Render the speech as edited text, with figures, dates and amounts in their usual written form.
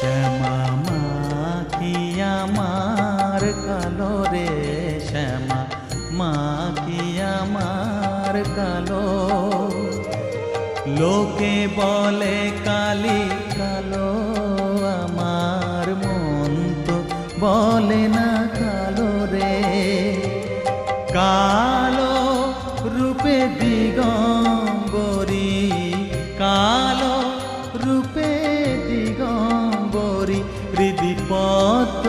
শ্যামা মা কি আমার কালো রে, শ্যামা মা কি আমার কালো। লোকে বলে কালি কালো, আমার মন তো বলে না কালো রে। কালো রূপে দিগম্বরী, কালো রূপে দিগম্বরী, হৃদি পদ্ম